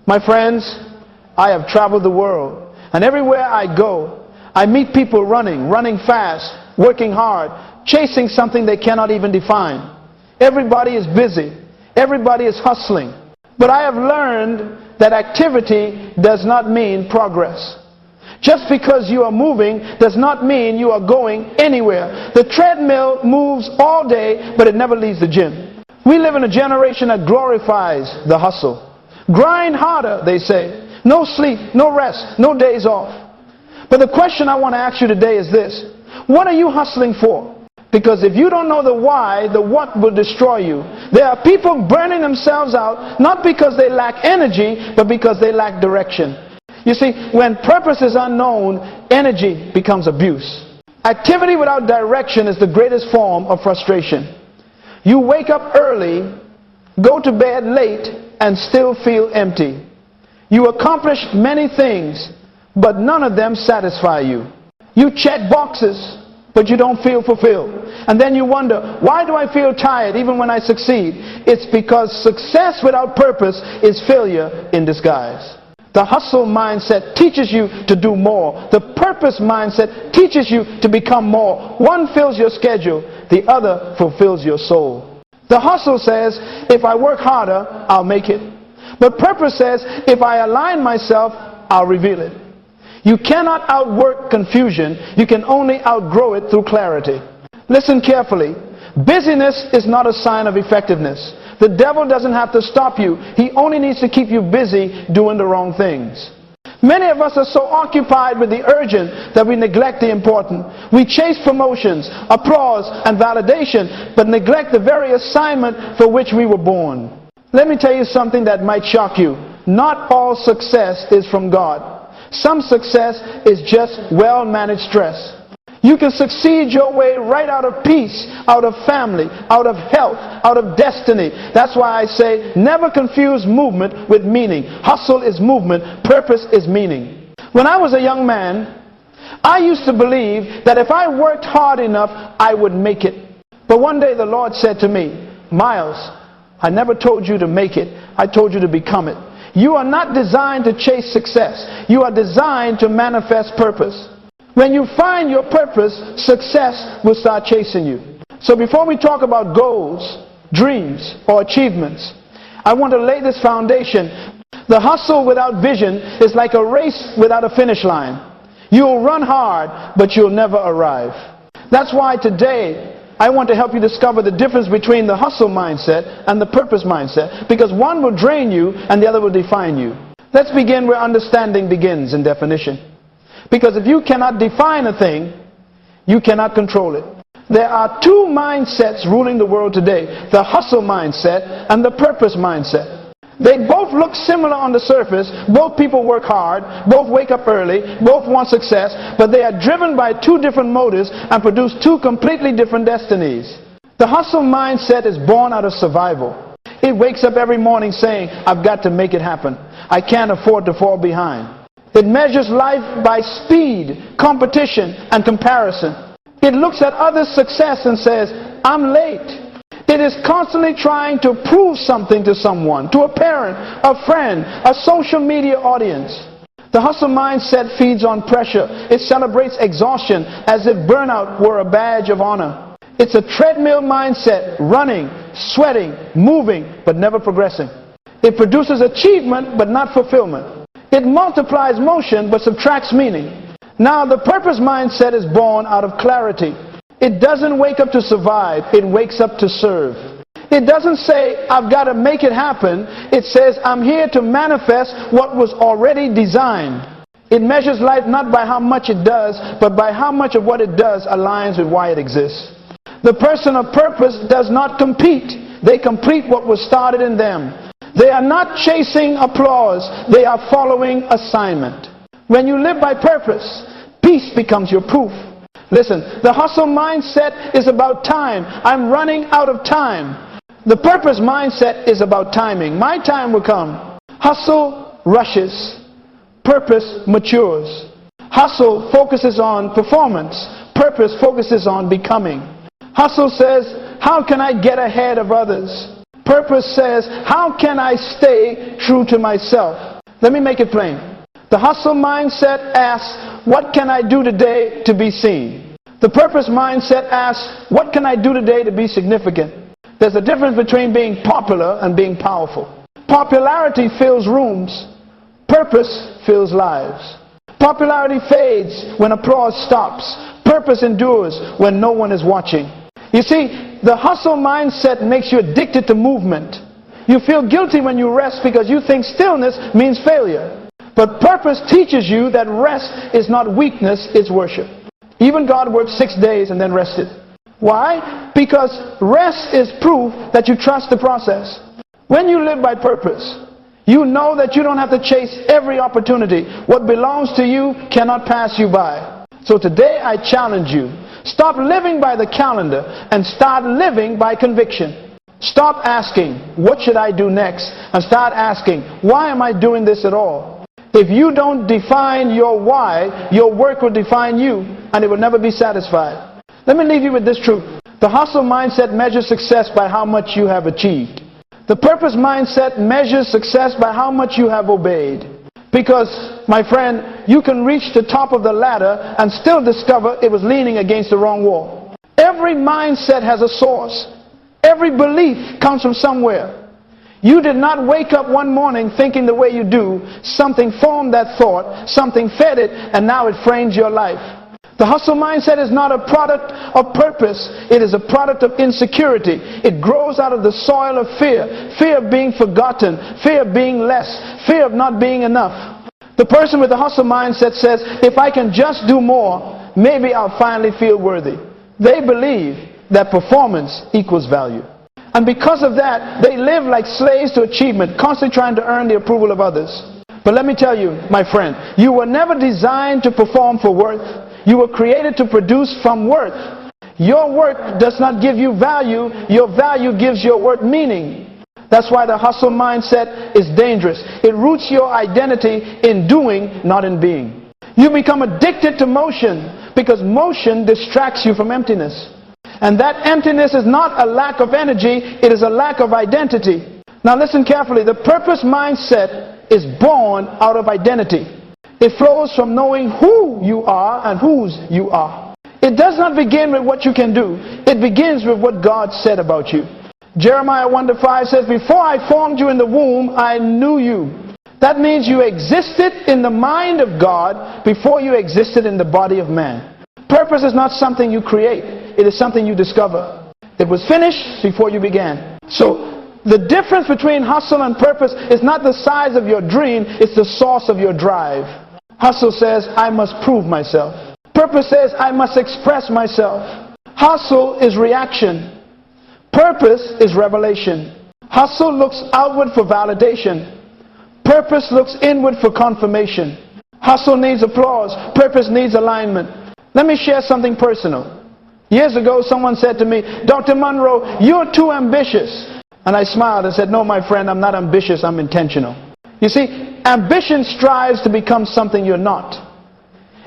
My friends, I have traveled the world, and everywhere I go, I meet people running fast, working hard, chasing something they cannot even define. Everybody is busy. Everybody is hustling. But I have learned that activity does not mean progress. Just because you are moving does not mean you are going anywhere. The treadmill moves all day, but it never leaves the gym. We live in a generation that glorifies the hustle. Grind harder, they say. No sleep, no rest, no days off. But the question I want to ask you today is this. What are you hustling for? Because if you don't know the why, the what will destroy you. There are people burning themselves out, not because they lack energy, but because they lack direction. You see, when purpose is unknown, energy becomes abuse. Activity without direction is the greatest form of frustration. You wake up early, go to bed late, and still feel empty. You accomplish many things, but none of them satisfy you. You check boxes, but you don't feel fulfilled. And then you wonder, why do I feel tired even when I succeed? It's because success without purpose is failure in disguise. The hustle mindset teaches you to do more. The purpose mindset teaches you to become more. One fills your schedule, the other fulfills your soul. The hustle says, if I work harder, I'll make it. But purpose says, if I align myself, I'll reveal it. You cannot outwork confusion. You can only outgrow it through clarity. Listen carefully. Busyness is not a sign of effectiveness. The devil doesn't have to stop you. He only needs to keep you busy doing the wrong things. Many of us are so occupied with the urgent that we neglect the important. We chase promotions, applause, and validation, but neglect the very assignment for which we were born. Let me tell you something that might shock you. Not all success is from God. Some success is just well-managed stress. You can succeed your way right out of peace, out of family, out of health, out of destiny. That's why I say never confuse movement with meaning. Hustle is movement, purpose is meaning. When I was a young man, I used to believe that if I worked hard enough, I would make it. But one day the Lord said to me, Myles, I never told you to make it. I told you to become it. You are not designed to chase success. You are designed to manifest purpose. When you find your purpose, success will start chasing you. So before we talk about goals, dreams, or achievements, I want to lay this foundation. The hustle without vision is like a race without a finish line. You'll run hard, but you'll never arrive. That's why today, I want to help you discover the difference between the hustle mindset and the purpose mindset, because one will drain you and the other will define you. Let's begin where understanding begins in definition. Because if you cannot define a thing, you cannot control it. There are two mindsets ruling the world today, the hustle mindset and the purpose mindset. They both look similar on the surface. Both people work hard, both wake up early, both want success, but they are driven by two different motives and produce two completely different destinies. The hustle mindset is born out of survival. It wakes up every morning saying, I've got to make it happen. I can't afford to fall behind. It measures life by speed, competition, and comparison. It looks at others' success and says, I'm late. It is constantly trying to prove something to someone, to a parent, a friend, a social media audience. The hustle mindset feeds on pressure. It celebrates exhaustion as if burnout were a badge of honor. It's a treadmill mindset, running, sweating, moving, but never progressing. It produces achievement, but not fulfillment. It multiplies motion, but subtracts meaning. Now, the purpose mindset is born out of clarity. It doesn't wake up to survive. It wakes up to serve. It doesn't say, I've got to make it happen. It says, I'm here to manifest what was already designed. It measures life not by how much it does, but by how much of what it does aligns with why it exists. The person of purpose does not compete. They complete what was started in them. They are not chasing applause. They are following assignment. When you live by purpose, peace becomes your proof. Listen, the hustle mindset is about time. I'm running out of time. The purpose mindset is about timing. My time will come. Hustle rushes. Purpose matures. Hustle focuses on performance. Purpose focuses on becoming. Hustle says, how can I get ahead of others? Purpose says, how can I stay true to myself? Let me make it plain. The hustle mindset asks, what can I do today to be seen? The purpose mindset asks, what can I do today to be significant? There's a difference between being popular and being powerful. Popularity fills rooms. Purpose fills lives. Popularity fades when applause stops. Purpose endures when no one is watching. You see, the hustle mindset makes you addicted to movement. You feel guilty when you rest because you think stillness means failure. But purpose teaches you that rest is not weakness, it's worship. Even God worked 6 days and then rested. Why? Because rest is proof that you trust the process. When you live by purpose, you know that you don't have to chase every opportunity. What belongs to you cannot pass you by. So today I challenge you. Stop living by the calendar and start living by conviction. Stop asking, what should I do next? And start asking, why am I doing this at all? If you don't define your why, your work will define you and it will never be satisfied. Let me leave you with this truth. The hustle mindset measures success by how much you have achieved. The purpose mindset measures success by how much you have obeyed. Because, my friend, you can reach the top of the ladder and still discover it was leaning against the wrong wall. Every mindset has a source. Every belief comes from somewhere. You did not wake up one morning thinking the way you do. Something formed that thought, something fed it, and now it frames your life. The hustle mindset is not a product of purpose. It is a product of insecurity. It grows out of the soil of fear. Fear of being forgotten. Fear of being less. Fear of not being enough. The person with the hustle mindset says, if I can just do more, maybe I'll finally feel worthy. They believe that performance equals value. And because of that, they live like slaves to achievement, constantly trying to earn the approval of others. But let me tell you, my friend, you were never designed to perform for worth. You were created to produce from worth. Your work does not give you value. Your value gives your work meaning. That's why the hustle mindset is dangerous. It roots your identity in doing, not in being. You become addicted to motion because motion distracts you from emptiness. And that emptiness is not a lack of energy, it is a lack of identity. Now listen carefully. The purpose mindset is born out of identity. It flows from knowing who you are and whose you are. It does not begin with what you can do. It begins with what God said about you. Jeremiah 1:5 says, before I formed you in the womb, I knew you. That means you existed in the mind of God before you existed in the body of man. Purpose is not something you create. It is something you discover. It was finished before you began. So the difference between hustle and purpose is not the size of your dream, it's the source of your drive. Hustle says, I must prove myself. Purpose says, I must express myself. Hustle is reaction. Purpose is revelation. Hustle looks outward for validation. Purpose looks inward for confirmation. Hustle needs applause. Purpose needs alignment. Let me share something personal. Years ago, someone said to me, Dr. Munroe, you're too ambitious. And I smiled and said, no, my friend, I'm not ambitious, I'm intentional. You see, ambition strives to become something you're not.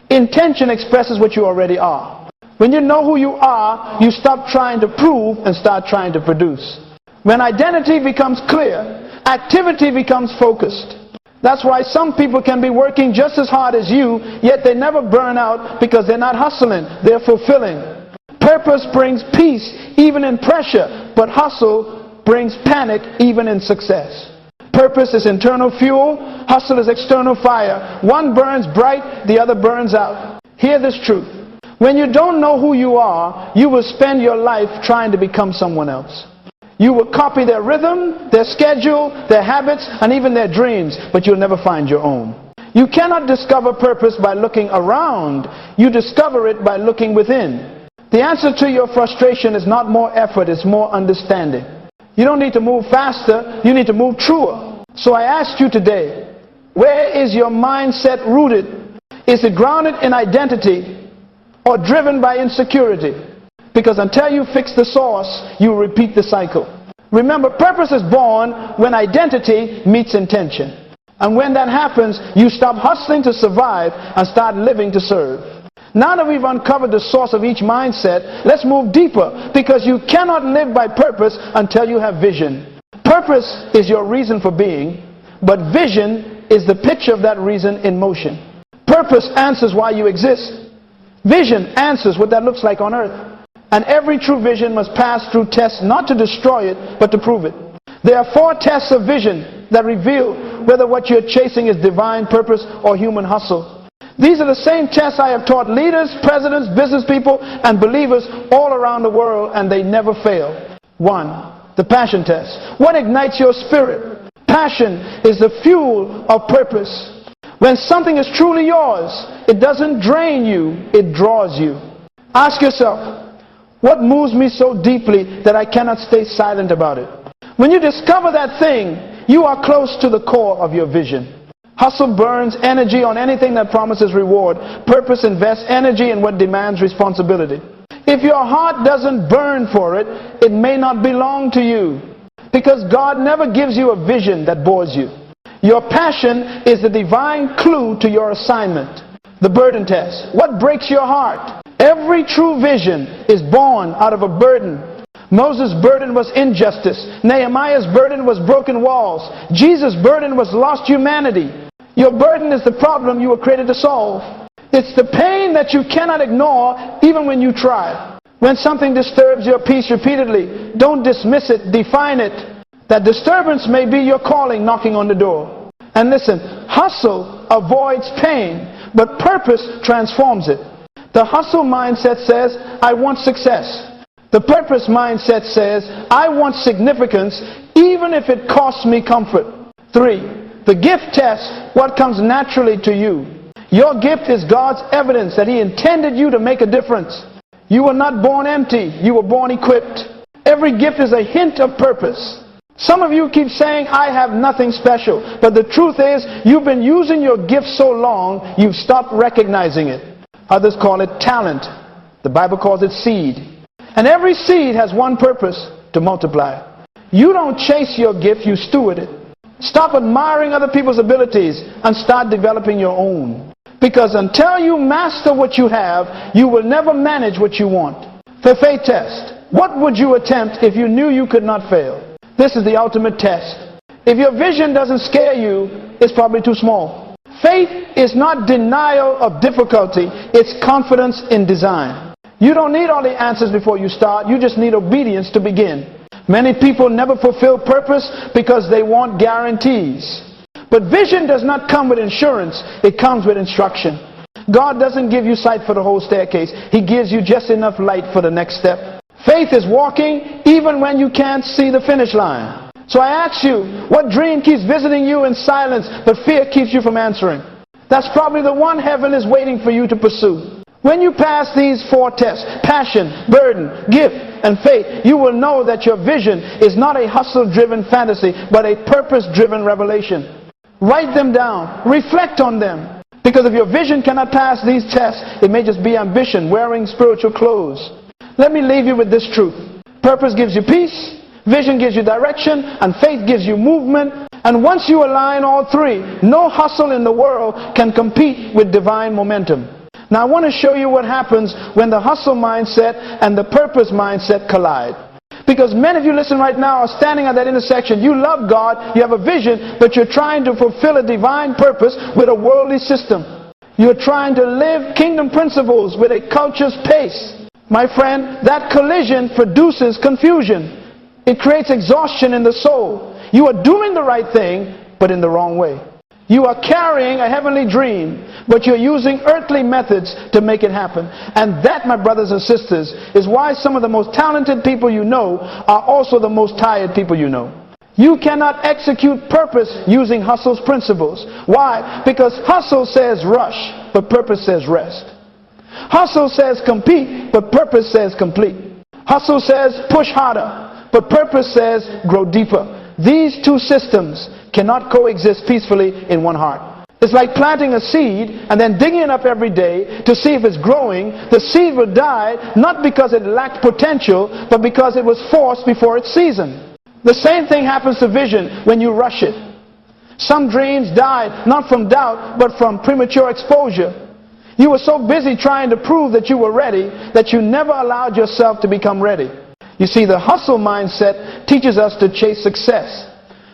Intention expresses what you already are. When you know who you are, you stop trying to prove and start trying to produce. When identity becomes clear, activity becomes focused. That's why some people can be working just as hard as you, yet they never burn out because they're not hustling, they're fulfilling. Purpose brings peace even in pressure, but hustle brings panic even in success. Purpose is internal fuel, hustle is external fire. One burns bright, the other burns out. Hear this truth. When you don't know who you are, you will spend your life trying to become someone else. You will copy their rhythm, their schedule, their habits, and even their dreams, but you'll never find your own. You cannot discover purpose by looking around. You discover it by looking within. The answer to your frustration is not more effort, it's more understanding. You don't need to move faster, you need to move truer. So I ask you today, where is your mindset rooted? Is it grounded in identity or driven by insecurity? Because until you fix the source, you repeat the cycle. Remember, purpose is born when identity meets intention. And when that happens, you stop hustling to survive and start living to serve. Now that we've uncovered the source of each mindset, let's move deeper, because you cannot live by purpose until you have vision. Purpose is your reason for being, but vision is the picture of that reason in motion. Purpose answers why you exist. Vision answers what that looks like on earth. And every true vision must pass through tests, not to destroy it, but to prove it. There are 4 tests of vision that reveal whether what you're chasing is divine purpose or human hustle. These are the same tests I have taught leaders, presidents, business people, and believers all around the world, and they never fail. 1, the passion test. What ignites your spirit? Passion is the fuel of purpose. When something is truly yours, it doesn't drain you, it draws you. Ask yourself, what moves me so deeply that I cannot stay silent about it? When you discover that thing, you are close to the core of your vision. Hustle burns energy on anything that promises reward. Purpose invests energy in what demands responsibility. If your heart doesn't burn for it, it may not belong to you. Because God never gives you a vision that bores you. Your passion is the divine clue to your assignment. The burden test. What breaks your heart? Every true vision is born out of a burden. Moses' burden was injustice. Nehemiah's burden was broken walls. Jesus' burden was lost humanity. Your burden is the problem you were created to solve. It's the pain that you cannot ignore even when you try. When something disturbs your peace repeatedly, don't dismiss it, define it. That disturbance may be your calling knocking on the door. And listen, hustle avoids pain, but purpose transforms it. The hustle mindset says, I want success. The purpose mindset says, I want significance even if it costs me comfort. 3, the gift test, what comes naturally to you. Your gift is God's evidence that He intended you to make a difference. You were not born empty, you were born equipped. Every gift is a hint of purpose. Some of you keep saying, I have nothing special. But the truth is, you've been using your gift so long, you've stopped recognizing it. Others call it talent. The Bible calls it seed. And every seed has one purpose, to multiply. You don't chase your gift, you steward it. Stop admiring other people's abilities and start developing your own. Because until you master what you have, you will never manage what you want. The faith test. What would you attempt if you knew you could not fail? This is the ultimate test. If your vision doesn't scare you, it's probably too small. Faith is not denial of difficulty, it's confidence in design. You don't need all the answers before you start, you just need obedience to begin. Many people never fulfill purpose because they want guarantees. But vision does not come with insurance, it comes with instruction. God doesn't give you sight for the whole staircase, He gives you just enough light for the next step. Faith is walking even when you can't see the finish line. So I ask you, what dream keeps visiting you in silence but fear keeps you from answering? That's probably the one heaven is waiting for you to pursue. When you pass these 4 tests, passion, burden, gift, and faith, you will know that your vision is not a hustle-driven fantasy, but a purpose-driven revelation. Write them down. Reflect on them. Because if your vision cannot pass these tests, it may just be ambition, wearing spiritual clothes. Let me leave you with this truth. Purpose gives you peace, vision gives you direction, and faith gives you movement. And once you align all 3, no hustle in the world can compete with divine momentum. Now I want to show you what happens when the hustle mindset and the purpose mindset collide. Because many of you listen right now are standing at that intersection. You love God, you have a vision, but you're trying to fulfill a divine purpose with a worldly system. You're trying to live kingdom principles with a culture's pace. My friend, that collision produces confusion. It creates exhaustion in the soul. You are doing the right thing, but in the wrong way. You are carrying a heavenly dream, but you're using earthly methods to make it happen. And that, my brothers and sisters, is why some of the most talented people you know are also the most tired people you know. You cannot execute purpose using hustle's principles. Why? Because hustle says rush, but purpose says rest. Hustle says compete, but purpose says complete. Hustle says push harder, but purpose says grow deeper. These 2 systems cannot coexist peacefully in one heart. It's like planting a seed and then digging it up every day to see if it's growing. The seed will die not because it lacked potential, but because it was forced before its season. The same thing happens to vision when you rush it. Some dreams died not from doubt, but from premature exposure. You were so busy trying to prove that you were ready that you never allowed yourself to become ready. You see, the hustle mindset teaches us to chase success.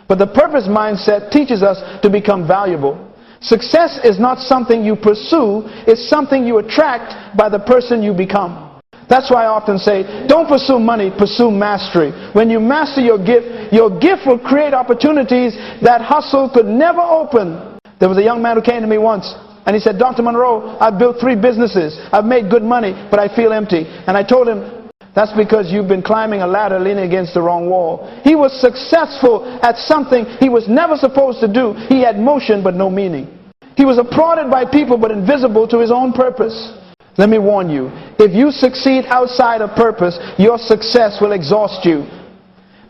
But the purpose mindset teaches us to become valuable. Success is not something you pursue, it's something you attract by the person you become. That's why I often say, don't pursue money, pursue mastery. When you master your gift will create opportunities that hustle could never open. There was a young man who came to me once, and he said, Dr. Munroe, I've built 3 businesses. I've made good money, but I feel empty. And I told him, that's because you've been climbing a ladder leaning against the wrong wall. He was successful at something he was never supposed to do. He had motion but no meaning. He was applauded by people but invisible to his own purpose. Let me warn you, if you succeed outside of purpose, your success will exhaust you.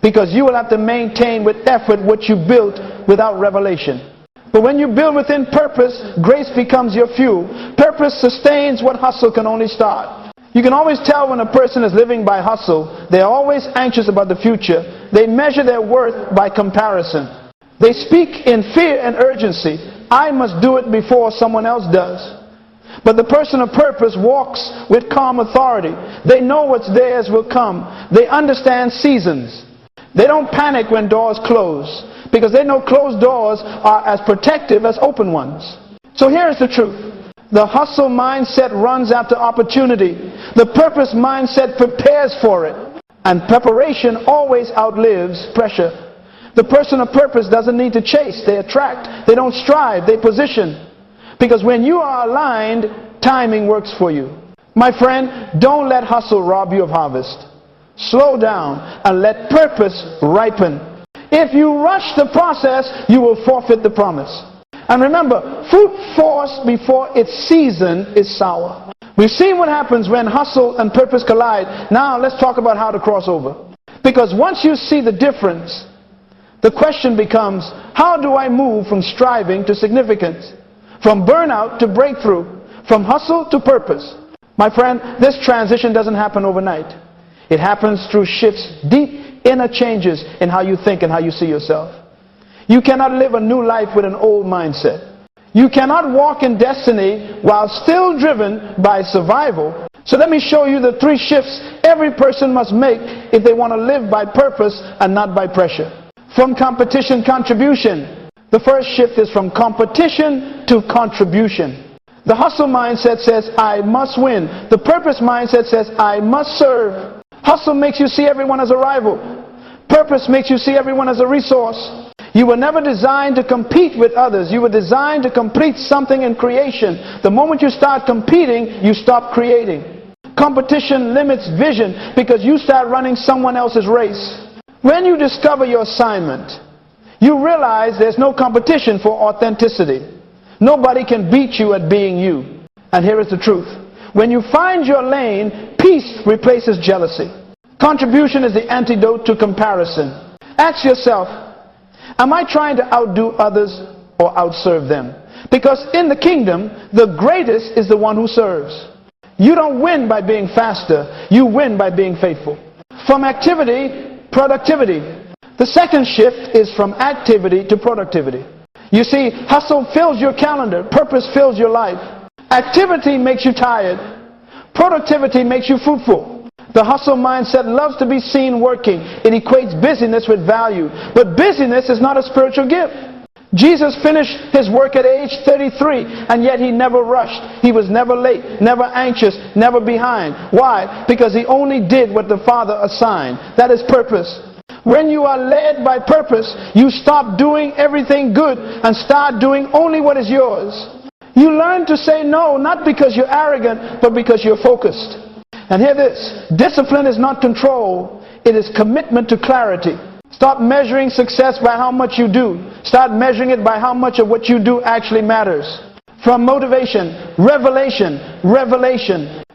Because you will have to maintain with effort what you built without revelation. But when you build within purpose, grace becomes your fuel. Purpose sustains what hustle can only start. You can always tell when a person is living by hustle. They're always anxious about the future. They measure their worth by comparison. They speak in fear and urgency. I must do it before someone else does. But the person of purpose walks with calm authority. They know what's theirs will come. They understand seasons. They don't panic when doors close, because they know closed doors are as protective as open ones. So here's the truth. The hustle mindset runs after opportunity. The purpose mindset prepares for it. And preparation always outlives pressure. The person of purpose doesn't need to chase. They attract. They don't strive. They position. Because when you are aligned, timing works for you. My friend, don't let hustle rob you of harvest. Slow down and let purpose ripen. If you rush the process, you will forfeit the promise. And remember, fruit forced before its season is sour. We've seen what happens when hustle and purpose collide. Now let's talk about how to cross over. Because once you see the difference, the question becomes, how do I move from striving to significance? From burnout to breakthrough. From hustle to purpose. My friend, this transition doesn't happen overnight. It happens through shifts, deep inner changes in how you think and how you see yourself. You cannot live a new life with an old mindset. You cannot walk in destiny while still driven by survival. So let me show you the 3 shifts every person must make if they want to live by purpose and not by pressure. From competition, contribution. The first shift is from competition to contribution. The hustle mindset says, I must win. The purpose mindset says, I must serve. Hustle makes you see everyone as a rival. Purpose makes you see everyone as a resource. You were never designed to compete with others. You were designed to complete something in creation. The moment you start competing, you stop creating. Competition limits vision because you start running someone else's race. When you discover your assignment, you realize there's no competition for authenticity. Nobody can beat you at being you. And here is the truth. When you find your lane, peace replaces jealousy. Contribution is the antidote to comparison. Ask yourself, am I trying to outdo others or outserve them? Because in the kingdom, the greatest is the one who serves. You don't win by being faster. You win by being faithful. From activity, productivity. The second shift is from activity to productivity. You see, hustle fills your calendar. Purpose fills your life. Activity makes you tired. Productivity makes you fruitful. The hustle mindset loves to be seen working. It equates busyness with value. But busyness is not a spiritual gift. Jesus finished his work at age 33, and yet he never rushed. He was never late, never anxious, never behind. Why? Because he only did what the Father assigned. That is purpose. When you are led by purpose, you stop doing everything good and start doing only what is yours. You learn to say no, not because you're arrogant, but because you're focused. And hear this, discipline is not control, it is commitment to clarity. Stop measuring success by how much you do. Start measuring it by how much of what you do actually matters. From motivation, revelation.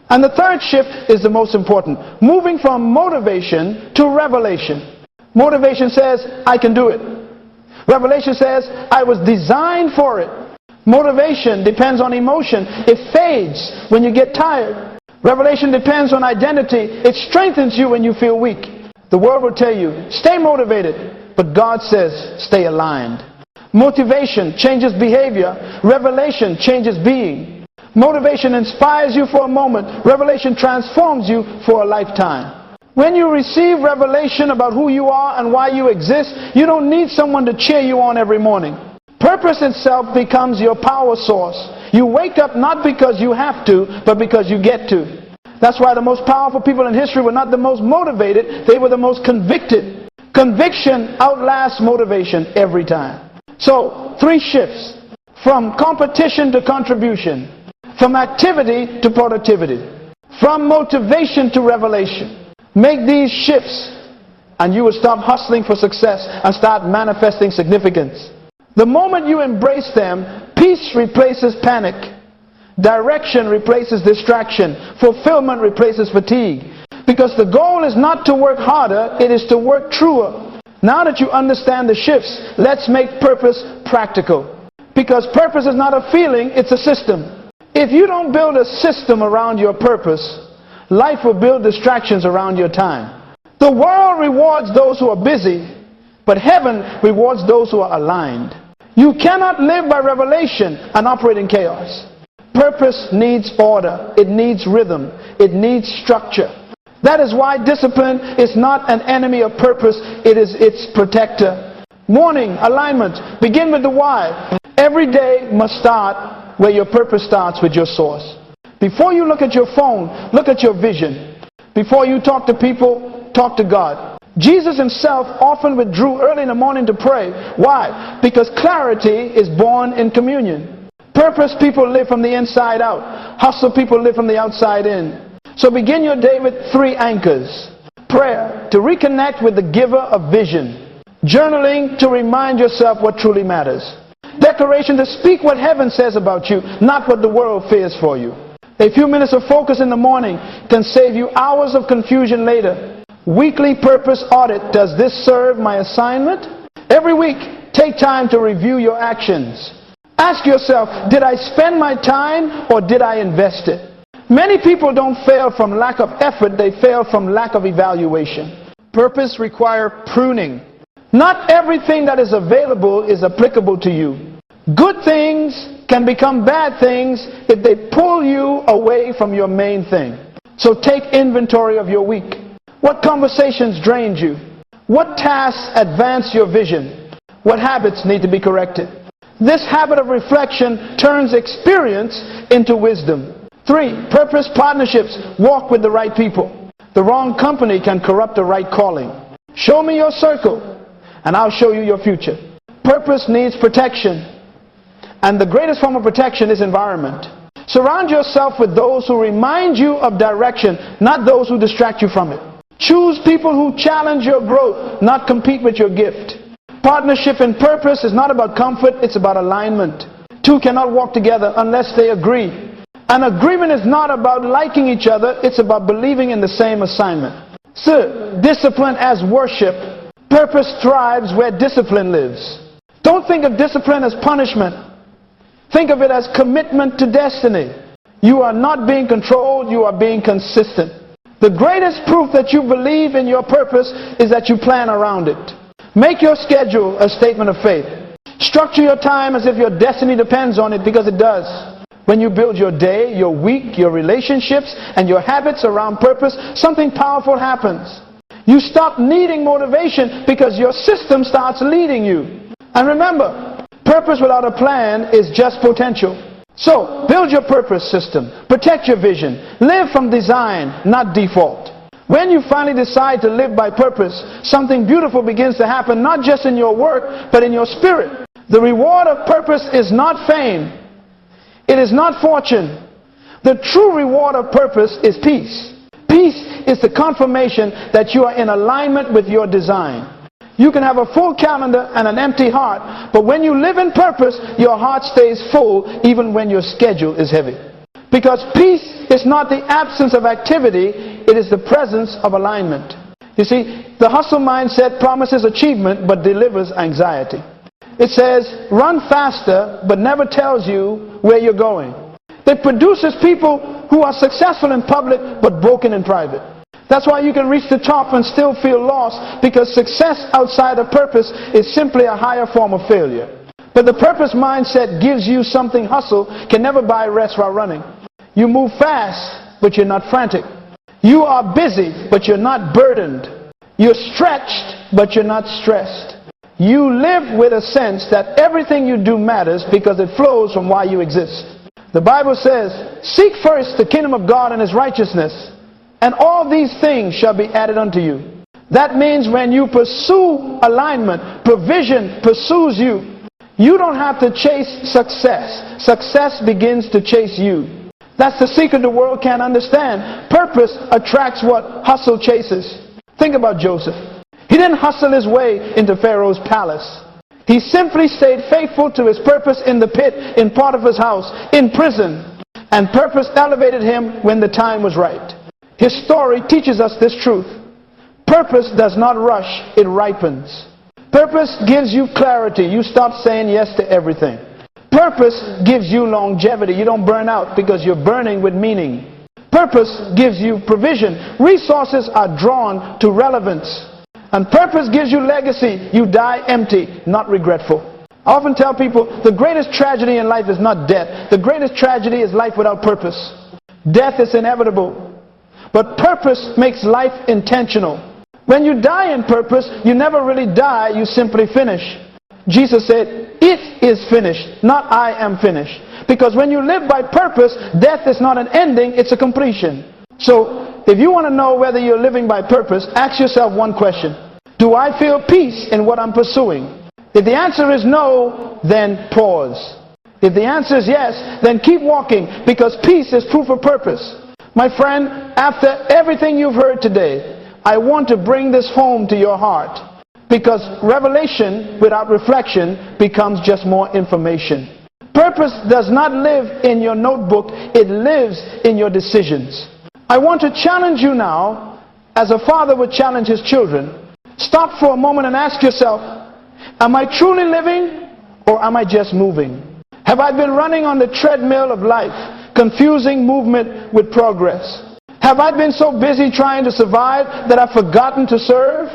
And the third shift is the most important. Moving from motivation to revelation. Motivation says, I can do it. Revelation says, I was designed for it. Motivation depends on emotion. It fades when you get tired. Revelation depends on identity. It strengthens you when you feel weak. The world will tell you, stay motivated. But God says, stay aligned. Motivation changes behavior. Revelation changes being. Motivation inspires you for a moment. Revelation transforms you for a lifetime. When you receive revelation about who you are and why you exist, you don't need someone to cheer you on every morning. Purpose itself becomes your power source. You wake up not because you have to, but because you get to. That's why the most powerful people in history were not the most motivated, they were the most convicted. Conviction outlasts motivation every time. So, 3 shifts. From competition to contribution. From activity to productivity. From motivation to revelation. Make these shifts and you will stop hustling for success and start manifesting significance. The moment you embrace them, peace replaces panic. Direction replaces distraction. Fulfillment replaces fatigue. Because the goal is not to work harder, it is to work truer. Now that you understand the shifts, let's make purpose practical. Because purpose is not a feeling, it's a system. If you don't build a system around your purpose, life will build distractions around your time. The world rewards those who are busy, but heaven rewards those who are aligned. You cannot live by revelation and operate in chaos. Purpose needs order. It needs rhythm. It needs structure. That is why discipline is not an enemy of purpose. It is its protector. Morning alignment. Begin with the why. Every day must start where your purpose starts, with your source. Before you look at your phone, look at your vision. Before you talk to people, talk to God. Jesus himself often withdrew early in the morning to pray. Why? Because clarity is born in communion. Purpose people live from the inside out. Hustle people live from the outside in. So begin your day with 3 anchors. Prayer, to reconnect with the giver of vision. Journaling, to remind yourself what truly matters. Declaration, to speak what heaven says about you, not what the world fears for you. A few minutes of focus in the morning can save you hours of confusion later. Weekly purpose audit. Does this serve my assignment? Every week, take time to review your actions. Ask yourself, did I spend my time or did I invest it? Many people don't fail from lack of effort, they fail from lack of evaluation. Purpose requires pruning. Not everything that is available is applicable to you. Good things can become bad things if they pull you away from your main thing. So take inventory of your week. What conversations drained you? What tasks advance your vision? What habits need to be corrected? This habit of reflection turns experience into wisdom. 3, purpose partnerships. Walk with the right people. The wrong company can corrupt the right calling. Show me your circle and I'll show you your future. Purpose needs protection. And the greatest form of protection is environment. Surround yourself with those who remind you of direction, not those who distract you from it. Choose people who challenge your growth, not compete with your gift. Partnership in purpose is not about comfort, it's about alignment. 2 cannot walk together unless they agree. An agreement is not about liking each other, it's about believing in the same assignment. So, discipline as worship. Purpose thrives where discipline lives. Don't think of discipline as punishment. Think of it as commitment to destiny. You are not being controlled, you are being consistent. The greatest proof that you believe in your purpose is that you plan around it. Make your schedule a statement of faith. Structure your time as if your destiny depends on it, because it does. When you build your day, your week, your relationships, and your habits around purpose, something powerful happens. You stop needing motivation because your system starts leading you. And remember, purpose without a plan is just potential. So, build your purpose system. Protect your vision. Live from design, not default. When you finally decide to live by purpose, something beautiful begins to happen, not just in your work, but in your spirit. The reward of purpose is not fame. It is not fortune. The true reward of purpose is peace. Peace is the confirmation that you are in alignment with your design. You can have a full calendar and an empty heart, but when you live in purpose, your heart stays full even when your schedule is heavy. Because peace is not the absence of activity, it is the presence of alignment. You see, the hustle mindset promises achievement but delivers anxiety. It says, run faster, but never tells you where you're going. It produces people who are successful in public but broken in private. That's why you can reach the top and still feel lost, because success outside of purpose is simply a higher form of failure. But the purpose mindset gives you something hustle can never buy rest while running. You move fast, but you're not frantic. You are busy, but you're not burdened. You're stretched, but you're not stressed. You live with a sense that everything you do matters because it flows from why you exist. The Bible says, seek first the kingdom of God and His righteousness, and all these things shall be added unto you. That means when you pursue alignment, provision pursues you. You don't have to chase success. Success begins to chase you. That's the secret the world can't understand. Purpose attracts what hustle chases. Think about Joseph. He didn't hustle his way into Pharaoh's palace. He simply stayed faithful to his purpose in the pit, in Potiphar's house, in prison. And purpose elevated him when the time was right. His story teaches us this truth. Purpose does not rush, it ripens. Purpose gives you clarity. You stop saying yes to everything. Purpose gives you longevity. You don't burn out because you're burning with meaning. Purpose gives you provision. Resources are drawn to relevance. And purpose gives you legacy. You die empty, not regretful. I often tell people the greatest tragedy in life is not death. The greatest tragedy is life without purpose. Death is inevitable, but purpose makes life intentional. When you die in purpose, you never really die, you simply finish. Jesus said, it is finished, not I am finished. Because when you live by purpose, death is not an ending, it's a completion. So, if you want to know whether you're living by purpose, ask yourself one question. Do I feel peace in what I'm pursuing? If the answer is no, then pause. If the answer is yes, then keep walking, because peace is proof of purpose. My friend, after everything you've heard today, I want to bring this home to your heart, because revelation without reflection becomes just more information. Purpose does not live in your notebook, it lives in your decisions. I want to challenge you now, as a father would challenge his children. Stop for a moment and ask yourself, am I truly living or am I just moving? Have I been running on the treadmill of life, confusing movement with progress? Have I been so busy trying to survive that I've forgotten to serve?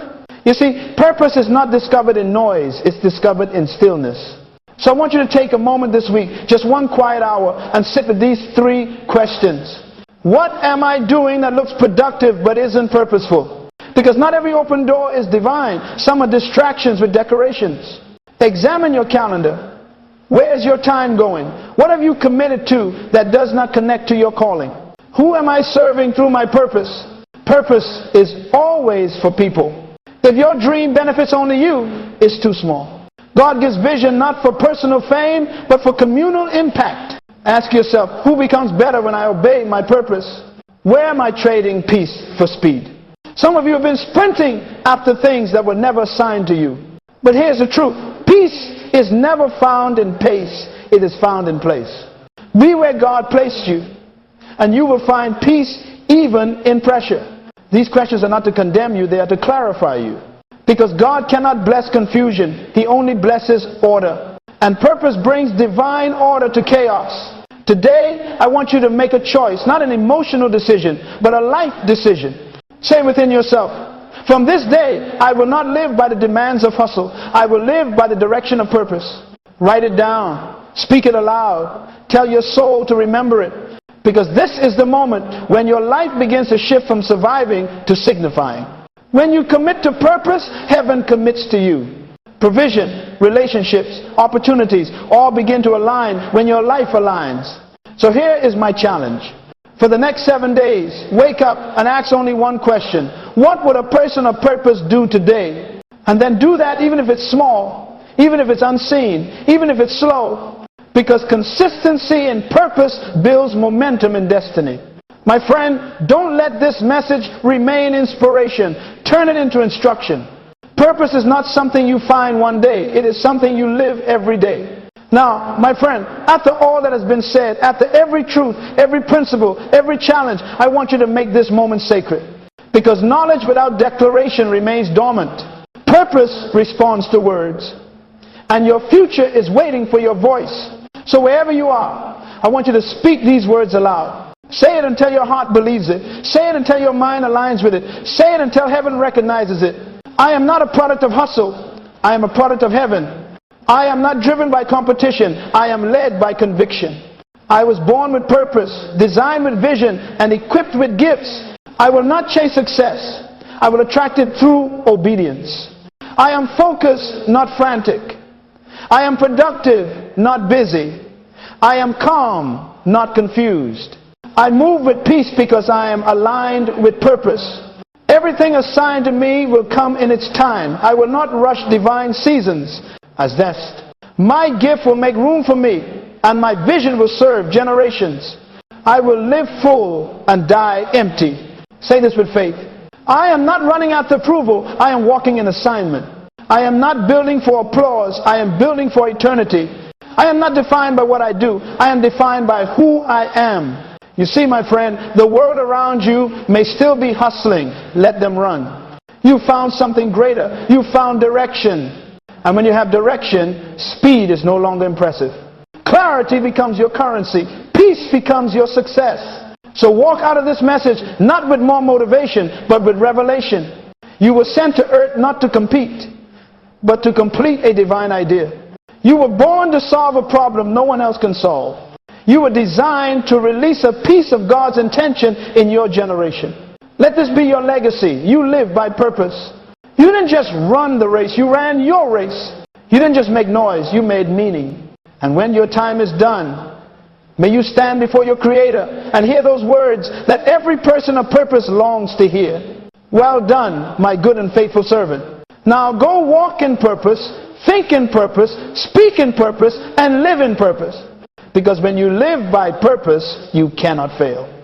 You see, purpose is not discovered in noise, it's discovered in stillness. So I want you to take a moment this week, just one quiet hour, and sit with these 3 questions. What am I doing that looks productive but isn't purposeful? Because not every open door is divine. Some are distractions with decorations. Examine your calendar. Where is your time going? What have you committed to that does not connect to your calling? Who am I serving through my purpose? Purpose is always for people. If your dream benefits only you, it's too small. God gives vision not for personal fame, but for communal impact. Ask yourself, who becomes better when I obey my purpose? Where am I trading peace for speed? Some of you have been sprinting after things that were never assigned to you. But here's the truth. Peace is never found in pace. It is found in place. Be where God placed you, and you will find peace even in pressure. These questions are not to condemn you, they are to clarify you. Because God cannot bless confusion. He only blesses order. And purpose brings divine order to chaos. Today, I want you to make a choice, not an emotional decision, but a life decision. Say within yourself, from this day, I will not live by the demands of hustle. I will live by the direction of purpose. Write it down. Speak it aloud. Tell your soul to remember it. Because this is the moment when your life begins to shift from surviving to signifying. When you commit to purpose, heaven commits to you. Provision, relationships, opportunities all begin to align when your life aligns. So here is my challenge. For the next 7 days, wake up and ask only one question. What would a person of purpose do today? And then do that even if it's small, even if it's unseen, even if it's slow. Because consistency in purpose builds momentum in destiny. My friend, don't let this message remain inspiration. Turn it into instruction. Purpose is not something you find one day. It is something you live every day. Now, my friend, after all that has been said, after every truth, every principle, every challenge, I want you to make this moment sacred. Because knowledge without declaration remains dormant. Purpose responds to words. And your future is waiting for your voice. So wherever you are, I want you to speak these words aloud. Say it until your heart believes it. Say it until your mind aligns with it. Say it until heaven recognizes it. I am not a product of hustle. I am a product of heaven. I am not driven by competition. I am led by conviction. I was born with purpose, designed with vision, and equipped with gifts. I will not chase success. I will attract it through obedience. I am focused, not frantic. I am productive, not busy. I am calm, not confused. I move with peace because I am aligned with purpose. Everything assigned to me will come in its time. I will not rush divine seasons as zest. My gift will make room for me, and my vision will serve generations. I will live full and die empty. Say this with faith. I am not running after approval. I am walking in assignment. I am not building for applause. I am building for eternity. I am not defined by what I do. I am defined by who I am. You see, my friend, the world around you may still be hustling. Let them run. You found something greater. You found direction. And when you have direction, speed is no longer impressive. Clarity becomes your currency. Peace becomes your success. So walk out of this message not with more motivation, but with revelation. You were sent to earth not to compete, but to complete a divine idea. You were born to solve a problem no one else can solve. You were designed to release a piece of God's intention in your generation. Let this be your legacy. You live by purpose. You didn't just run the race, you ran your race. You didn't just make noise, you made meaning. And when your time is done, may you stand before your Creator and hear those words that every person of purpose longs to hear. Well done, my good and faithful servant. Now go walk in purpose, think in purpose, speak in purpose, and live in purpose. Because when you live by purpose, you cannot fail.